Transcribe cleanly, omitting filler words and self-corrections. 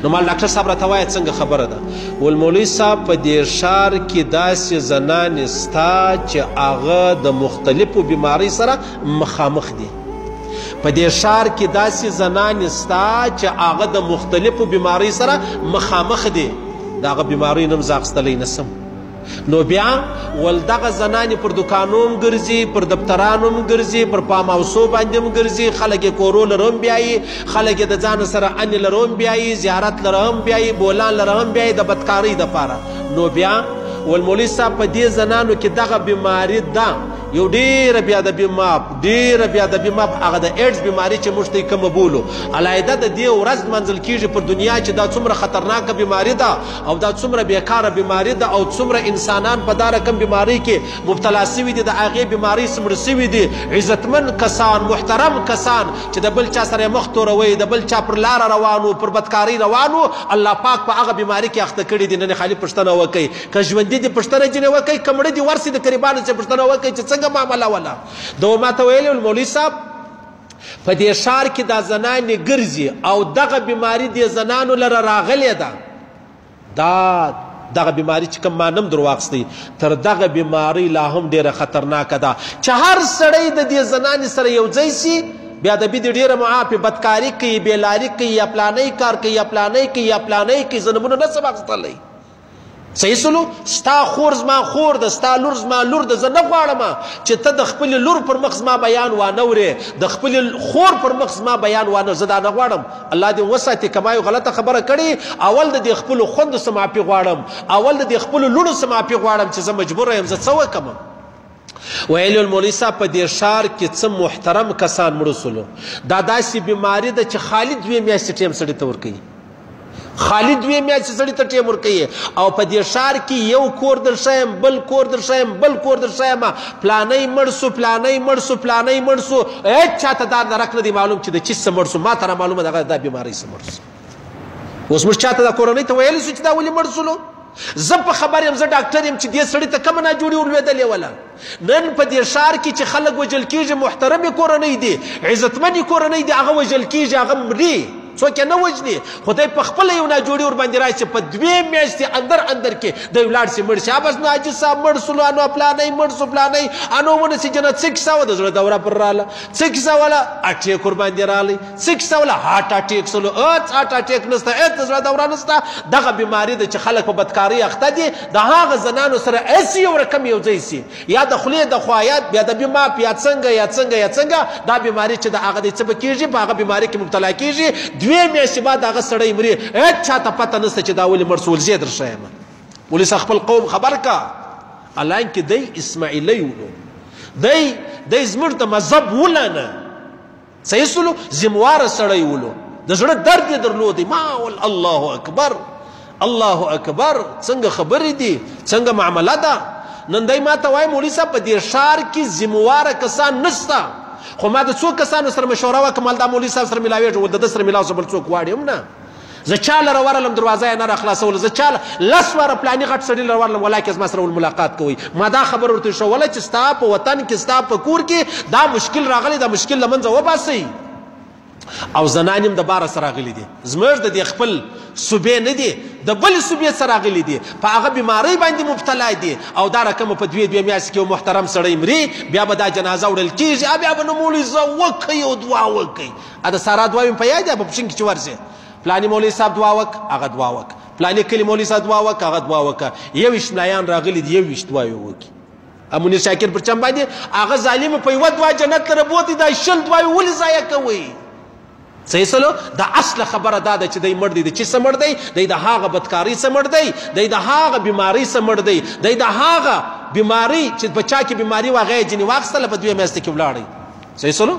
نو مال ډاکټر صاحب راته وایه څنګه خبره ده؟ ول مولوي صاحب په دې ښار کې داسې زنانې سته چې هغه د مختلفو بیمارۍ سره مخامخ دي. په دې ښار کې داسې زنانې سته چې هغه د مختلفو بیمارۍ سره مخامخ دي. د هغه بیمارۍ نوم زه اخیستلی نسم. نو بیا ول دغه زنانې پر دوکانو هم ګرځي، پر دفترانو هم ګرځي، پر پام اوسو باندې هم ګرځي، خلک یې کورو لره هم بیایي، خلک یې د ځان سره انې لره هم بیایي، زیارت لره هم بیایي، بولان لره هم بیایي د بدکارۍ دپاره. نو بیا ول مولوي صاحب په دې زنانو کې دغه بیماري ده، یو ډېره بېادبي ماب، ډېره بېادبي ماب، هغه د ایډز بیماري چې موږ ته یې کومه بولو، علاحده د دې ورځ منځل کېږي پر دنیا چې دا څومره خطرناکه بیماري ده او دا څومره بیکاره بیماري ده او څومره انسانان په دا رقم بیمارۍ کې مبتلا سوي دي، د هغې بیمارۍ څومره سوي دي. عزتمن کسان، محترم کسان چې د بل چا سره یې مخ توروئ، د بل چا پر لاره روان و، پر بدکارۍ روان و، الله پاک په هغه بیماري کې اخته کړي دي. نن خالي پوښتنه وکئ، که ژوندي دي پوښتنه ځینې وکئ، که مړه دي ورسي د قریبانو څخه پوښتنه وکئ چې څنګه معامله وله. دو ما ته ویلي ول مولوي صاحب په دې ښار کې دا زنانې ګرځي او دغه بیماري دې زنانو لره راغلې ده. دغه بیماري چې کوم ما نم در واخیستی، تر دغه بیمارۍ لا هم ډېره خطرناکه ده چې هر سړی د دې زنانې سره یو ځای سي، بېادبي دې ډېره معافي، بدکاري کوي، بېلاري کوي، یا پلانی کار کوي، یا پلانی کوي، یا پلانی کوي، زه نومونه نسم اخیستلی. صحیح سلو؟ ستا خور زما خور ده، ستا لور زما لور ده. زه نه غواړم چې ته د خپلې لور پر مخ زما بیان وانه ورې، د خپلې خور پر مخ زما بیان وانه، زه دا نه غواړم. الله دې وساتي که ما یو غلطه خبره کړې، اول د دې خپلو خوندو څه معافي غواړم، اول د دې خپلو لوڼو څه معافي غواړم چې زه مجبوره یم، زه څه وکړم. ویلي مولوي صاحب په دې ښار کې څه محترم کسان مړه سولو. دا داسې بیماري ده چې خالي 2 میاشتې ټیم سړي ته ورکوي، خالي 2 میاشتې سړي ته ټیم ورکوي. او په دې ښار کې یو کور در ښیم، بل کور در ښیم، بل کور در ښیم، پلانی مړ سو، پلانی مړ سو، پلانی مړ سو، هېڅ چاته دا درک نه دی معلوم چې د چیز څه مړ سو. ما ته را معلومه دغه دا بیمارۍ څه مړ سو. اوس موږ چاته دا کورنۍ ته ویلی سو چې دا ولې مړ سولو؟ زه په خبر یم، زه ډاکټر یم چې دې سړي ته کومه ناجوړي ورلوېدلې وله. نن په دې ښار کې چې خلک وژل کېږي، محترمې کورنۍ دي، عزتمنې کورنۍ دي، هغه وژل کېږي، هغه مري، څوک یې نه وژني. خدای په خپله یو ناجوړي ورباندې راشي په 2 میاشتې اندر کې دی ولاړ شي مړ شي. بس نو حاجي صاحب مړ سولو، انو پلانی مړ سو، پلانی انو ونسي جنت. څه کیسه وه؟ د زړه دوره پر راله. څه کیسه وله؟ اټیک ورباندې رالی. څه کیسه وله؟ هارټ اټیک سولو. هېڅ هارټ اټیک نسته، هېڅ د زړه دوره نسته. دغه بیماري ده چې خلک په بدکارۍ اخته دي، د هغه زنانو سره هسې یو رقم یو ځای سي، یا د خولې د خوا یا بېادبي ماپ، یا څنګه یا څنګه یا څنګه. دا بیماري چې د هغه دی څه به کېږي، په هغه بیماري کې مبتلا کېږي، 2 میاشتې بعد هغه سړی مري، هېڅ چاته پته نسته چې دا ولې مړ سو. زه در ښیم مولوي صاحب خپل قوم خبر کا، حالانکې دی اسماعیلی ولو، دی زموږ د مذهب وله نه. صحیح سولو؟ ذمواره سړی ولو، د زړه درد یې درلودی. ما ول الله اکبر، الله اکبر، څنګه خبرې دي، څنګه معامله ده. نن دی ما ته وایي مولوي صاحب په دې ښار کې ذمواره کسان نسته. خو ما د څو کسانو سره مشوره وکړه، مال دا مولوي صاحب سره ملاوېږم، ول د ده سره ملاو سه بل څوک غواړي هم نه. زه چا لره ورغلم دروازه یې نه راخلاصوله، زه چا 10 واره پلاني غټ سړي لره ورغلم، ولاکې زما سره ملاقات کوئ. ما دا خبر ورته ښووله چې ستا په وطن کې، ستا په کور کې دا مشکل راغلی، دا مشکل له منځه وباسئ. او زنان هم د باره سره راغلي دي، زموږ د دې خپل صوبې نه دي، د بلې صوبې سره راغلي دي، په هغه بیمارۍ باندې مبتلا دي. او دا رقم په 2 میاشتې کې یو محترم سړی مري، بیا به دا جنازه وړل کېږي، بیا به نو مولوي زه وکئ او دعا وکئ. د سارا دعا مې په یاد دی، په پښین کې چې ورځې پلاني مولوي صاحب دعا وک، هغه دعا وک، پلاني کلي مولوي صاحب دعا وک، هغه دعا وکه. 21 ملایان راغلي دي، 21 دعاوې وکړي. منیر شاکر پر چم باندې هغه ظالم په یوه دعا جنت ته ربوتې، دا 20 دعاوې ولې ضایع کوئ؟ صحیح سلو؟ دا اصله خبره دا ده چې دی مړ دی. د چی څه مړ دی؟ دی د هغه بدکارۍ څه مړ دی، دی د هغه بیمارۍ څه مړ دی، دی د هغه بیمارۍ چې په چا کې بیماري وه هغه یې ځینې واخیستله، په 2 میاشتې کې ولاړی. صحیح سلو؟